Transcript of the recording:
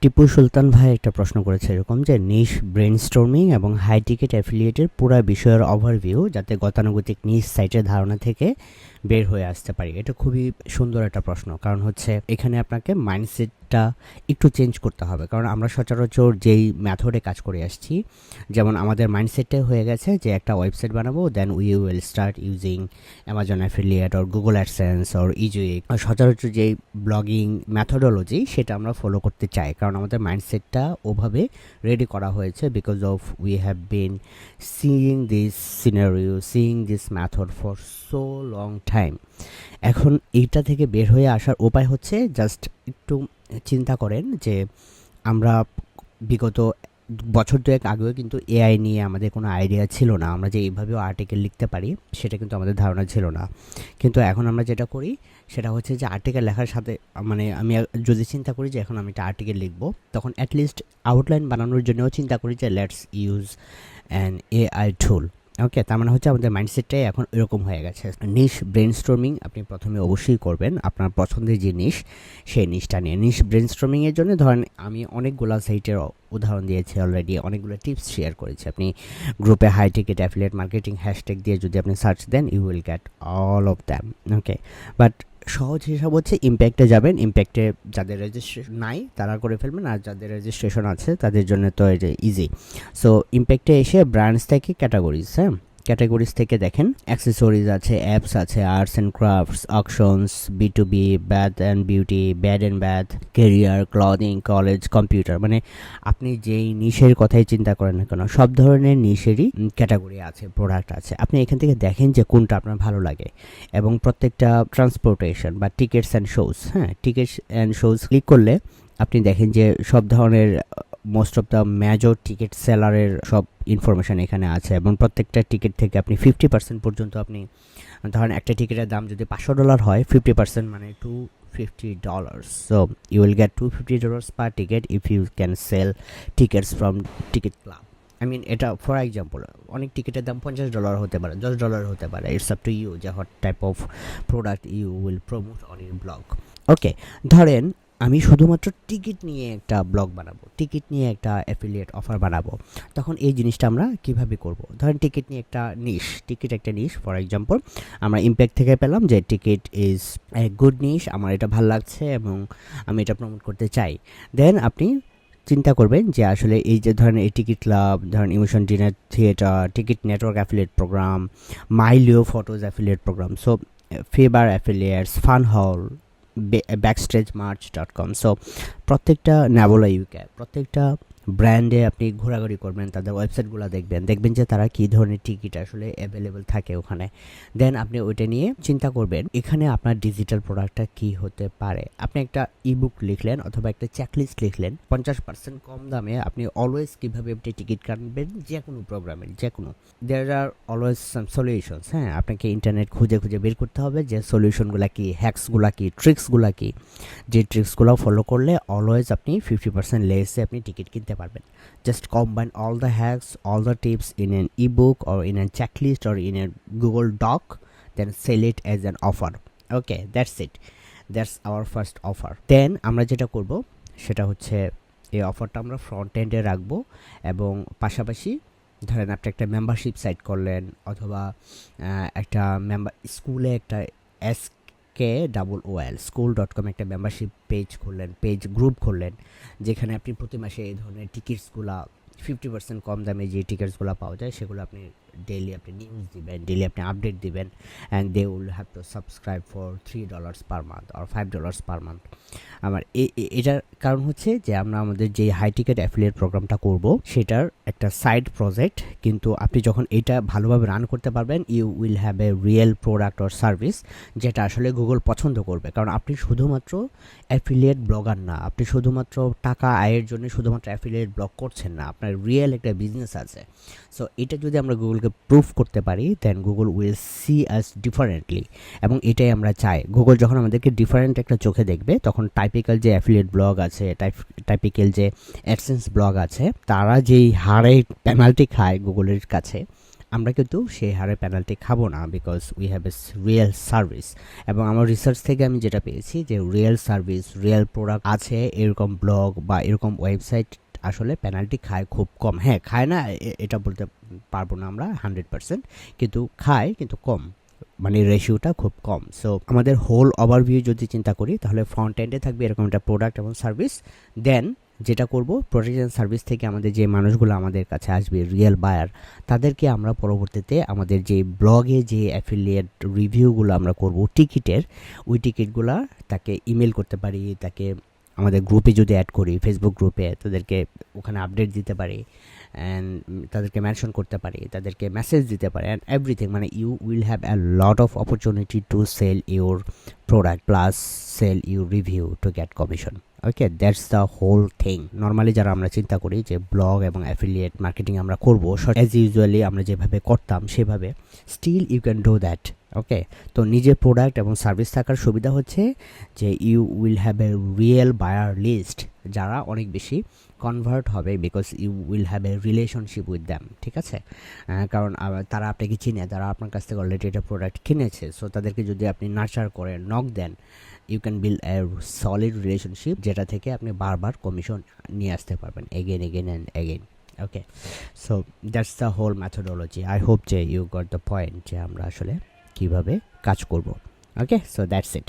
টিপু সুলতান ভাই একটা প্রশ্ন করেছে এরকম যে নিশ ব্রেনস্টর্মিং এবং হাই টিকেট অ্যাফিলিয়েটের পুরো বিষয়ের ওভারভিউ, যাতে গতানুগতিক নিজ সাইটের ধারণা থেকে বের হয়ে আসতে পারি। এটা খুবই সুন্দর একটা প্রশ্ন, কারণ হচ্ছে এখানে আপনাকে মাইন্ডসেটটা একটু চেঞ্জ করতে হবে। কারণ আমরা সচরাচর যেই মেথডে কাজ করে আসছি, যেমন আমাদের মাইন্ডসেটটাই হয়ে গেছে যে একটা ওয়েবসাইট বানাবো, then we will start using Amazon affiliate or Google AdSense or Ezoic. সচরাচর যেই ব্লগিং মেথডোলজি সেটা আমরা ফলো করতে চাই, কারণ আমাদের মাইন্ডসেটটা ওভাবে রেডি করা হয়েছে, because of we have been seeing this scenario, seeing this method for so long time. এখন এইটা থেকে বের হয়ে আসার উপায় হচ্ছে জাস্ট একটু চিন্তা করেন যে আমরা বিগত বছর দুয়েক আগেও কিন্তু এআই নিয়ে আমাদের কোনো আইডিয়া ছিল না। আমরা যে এইভাবেও আর্টিকেল লিখতে পারি সেটা কিন্তু আমাদের ধারণা ছিল না। কিন্তু এখন আমরা যেটা করি সেটা হচ্ছে যে আর্টিকেল লেখার সাথে, মানে আমি যদি চিন্তা করি যে এখন আমি একটা আর্টিকেল লিখবো, তখন অ্যাটলিস্ট আউটলাইন বানানোর জন্যও চিন্তা করি যে let's use an AI tool. Okay, তার মানে হচ্ছে আমাদের মাইন্ডসেটটাই এখন এরকম হয়ে গেছে। নিশ ব্রেনস্টর্মিং আপনি প্রথমে অবশ্যই করবেন আপনার পছন্দের যে নিশ, সেই নিশটা নিয়ে। নিশ ব্রেনস্টর্মিংয়ের জন্য ধরেন আমি অনেকগুলো সাইটের উদাহরণ দিয়েছি অলরেডি, অনেকগুলো টিপস শেয়ার করেছি। আপনি গ্রুপে high ticket affiliate marketing hashtag দিয়ে যদি আপনি সার্চ দেন, you will get all of them. Okay, but সহজ হিসাব হচ্ছে ইম্প্যাক্টে যাবেন। ইম্প্যাক্টে যাদের রেজিস্ট্রেশন নাই তারা করে ফেলবেন, আর যাদের রেজিস্ট্রেশন আছে তাদের জন্য তো এটা ইজি। সো ইম্প্যাক্টে এসে ব্র্যান্ডস থেকে ক্যাটাগরিজ, হ্যাঁ, ক্যাটাগরিজ থেকে দেখেন অ্যাক্সেসরিজ আছে, অ্যাপস আছে, আর্টস অ্যান্ড ক্রাফটস, অকশনস, বি2বি, bath and beauty, bed and bath, career, clothing, college, computer. মানে আপনি যেই নিশের কথাই চিন্তা করেন না কেন, সব ধরনের নিশেরই ক্যাটাগরি আছে, প্রোডাক্ট আছে। আপনি এখান থেকে দেখেন যে কোনটা আপনার ভালো লাগে। এবং প্রত্যেকটা ট্রান্সপোর্টেশন বা টিকিটস অ্যান্ড শোজ, হ্যাঁ, টিকিটস অ্যান্ড শোজ ক্লিক করলে আপনি দেখেন যে সব ধরনের most of the major ticket সেলারের সব ইনফরমেশান এখানে আছে। এবং প্রত্যেকটা টিকিট থেকে আপনি 50% পর্যন্ত, আপনি ধরেন একটা টিকিটের দাম যদি $500 হয়, 50% মানে $250. So you will get $250 per ticket if you can sell tickets from ticket club. I mean, এটা ফর এক্সাম্পল, অনেক টিকিটের দাম $50 হতে পারে, $10 হতে পারে। ইটস আপ টু ইউ যে what type of product you will promote on your blog. Okay, ধরেন আমি শুধুমাত্র টিকিট নিয়ে একটা ব্লগ বানাবো, টিকিট নিয়ে একটা অ্যাফিলিয়েট অফার বানাবো, তখন এই জিনিসটা আমরা কিভাবে করব? ধরেন টিকিট নিয়ে একটা নিশ, টিকিট একটা নিশ। ফর এক্সাম্পল আমরা ইম্প্যাক্ট থেকে পেলাম যে টিকিট ইজ এ গুড নিশ, আমার এটা ভালো লাগছে এবং আমি এটা প্রমোট করতে চাই। দেন আপনি চিন্তা করবেন যে আসলে এই যে ধরেন এই টিকিট ক্লাব, ধরেন emotion dinner theatre, ticket network affiliate programme, Mylio photos affiliate programme, so Faber affiliates, fun hall, backstagemarch.com। So প্রত্যেকটা ন্যাবোলা ইউকে, প্রত্যেকটা ব্র্যান্ডে আপনি ঘোরাঘুরি করবেন, তাদের ওয়েবসাইটগুলো দেখবেন যে তারা কী ধরনের টিকিট আসলে অ্যাভেলেবেল থাকে ওখানে। দেন আপনি ওইটা নিয়ে চিন্তা করবেন এখানে আপনার ডিজিটাল প্রোডাক্টটা কী হতে পারে। আপনি একটা ইবুক লিখলেন অথবা একটা চেকলিস্ট লিখলেন, 50% কম দামে আপনি অলওয়েজ কীভাবে আপনি টিকিট কাটবেন যে কোনো প্রোগ্রামের, যে কোনো। দেয়ার আর অলওয়েজ সাম সলিউশনস, হ্যাঁ, আপনাকে ইন্টারনেট খুঁজে বের করতে হবে যে সলিউশনগুলো কী, হ্যাকসগুলো কী, ট্রিক্সগুলো কী। যে ট্রিক্সগুলো ফলো করলে অলওয়েজ আপনি 50% লেসে আপনি টিকিট কিনতে পারবেন। Just combine all the hacks, all the tips in an ebook or in an checklist or in a Google doc, then sell it as an offer. Okay, that's it, that's our first offer. Then আমরা যেটা করব সেটা হচ্ছে এই অফারটা আমরা front এন্ডে রাখবো, এবং পাশাপাশি ধরেন আপনি একটা মেম্বারশিপ সাইট করলেন, অথবা একটা স্কুলে একটা SKOOL school.com একটা মেম্বারশিপ পেজ খুললেন, গ্রুপ খুললেন, যেখানে আপনি প্রতি মাসে এই ধরনের টিকিটসগুলা 50% কম দামে যে টিকিটসগুলো পাওয়া যায় সেগুলো আপনি ডেইলি আপনি নিউজ দিবেন, ডেইলি আপনি আপডেট দিবেন, and they will have to subscribe for $3 per month or $5 per month. আমার এটার কারণ হচ্ছে যে আমরা আমাদের যে হাই টিকেট অ্যাফিলিয়েট প্রোগ্রামটা করব সেটার একটা সাইড প্রজেক্ট, কিন্তু আপনি যখন এটা ভালোভাবে রান করতে পারবেন, you will have a real product or service যেটা আসলে গুগল পছন্দ করবে। কারণ আপনি শুধুমাত্র অ্যাফিলিয়েট ব্লগার না, আপনি শুধুমাত্র টাকা আয়ের জন্য শুধুমাত্র অ্যাফিলিয়েট ব্লগ করছেন না, আপনার রিয়েল একটা বিজনেস আছে। সো এটা যদি আমরা গুগলকে প্রুভ করতে পারি, then Google will see us differently, এবং এটাই আমরা চাই। গুগল যখন আমাদেরকে ডিফারেন্ট একটা চোখে দেখবে, তখন টাইপিক্যাল যে অ্যাফিলিয়েট ব্লগ আছে, টাইপিক্যাল যে অ্যাডসেন্স ব্লগ আছে, তারা যেই হারে পেনাল্টি খায় গুগলের কাছে, আমরা কিন্তু সেই হারে পেনাল্টি খাবো না, because we have a real service. এবং আমার রিসার্চ থেকে আমি যেটা পেয়েছি যে রিয়েল সার্ভিস, রিয়েল প্রোডাক্ট আছে এরকম ব্লগ বা এরকম ওয়েবসাইট আসলে পেনাল্টি খায় খুব কম। হ্যাঁ, খায় না এটা বলতে পারবো না আমরা 100%, কিন্তু খায়, কিন্তু কম, মানে রেশিওটা খুব কম। সো আমাদের হোল ওভারভিউ যদি চিন্তা করি, তাহলে ফ্রন্ট এন্ডে থাকবে এরকম একটা প্রোডাক্ট এবং সার্ভিস। দেন যেটা করব, প্রোডাক্ট অ্যান্ড সার্ভিস থেকে আমাদের যে মানুষগুলো আমাদের কাছে আসবে, রিয়েল বায়ার, তাদেরকে আমরা পরবর্তীতে আমাদের যে ব্লগে যে অ্যাফিলিয়েট রিভিউগুলো আমরা করব টিকিটের, ওই টিকিটগুলো তাকে ইমেল করতে পারি, তাকে আমাদের গ্রুপে যদি অ্যাড করি, ফেসবুক গ্রুপে, তাদেরকে ওখানে আপডেট দিতে পারি, অ্যান্ড তাদেরকে মেনশন করতে পারি, তাদেরকে মেসেজ দিতে পারি, অ্যান্ড এভরিথিং। মানে you will have a lot of opportunity to sell your product plus sell your review to get commission. Okay, that's the whole thing. Normally যারা আমরা চিন্তা করি যে ব্লগ এবং অ্যাফিলিয়েট মার্কেটিং আমরা করবো অ্যাজ ইউজুয়ালি আমরা যেভাবে করতাম সেভাবে, still you can do that. Okay, তো নিজের প্রোডাক্ট এবং সার্ভিস থাকার সুবিধা হচ্ছে যে you will have a real buyer list, যারা অনেক বেশি কনভার্ট হবে, because you will have a relationship with them. ঠিক আছে, কারণ তারা আপনাকে চিনে, তারা আপনার কাছ থেকে অলরেডি একটা প্রোডাক্ট কিনেছে। সো তাদেরকে যদি আপনি নার্চার করেন, নক দেন, you can build a solid relationship, যেটা থেকে আপনি বারবার কমিশন নিয়ে আসতে পারবেন, again again and again. Okay, so that's the whole methodology. I hope যে ইউ গট দ্য পয়েন্ট যে আমরা আসলে কীভাবে কাজ করব। Okay, so that's it.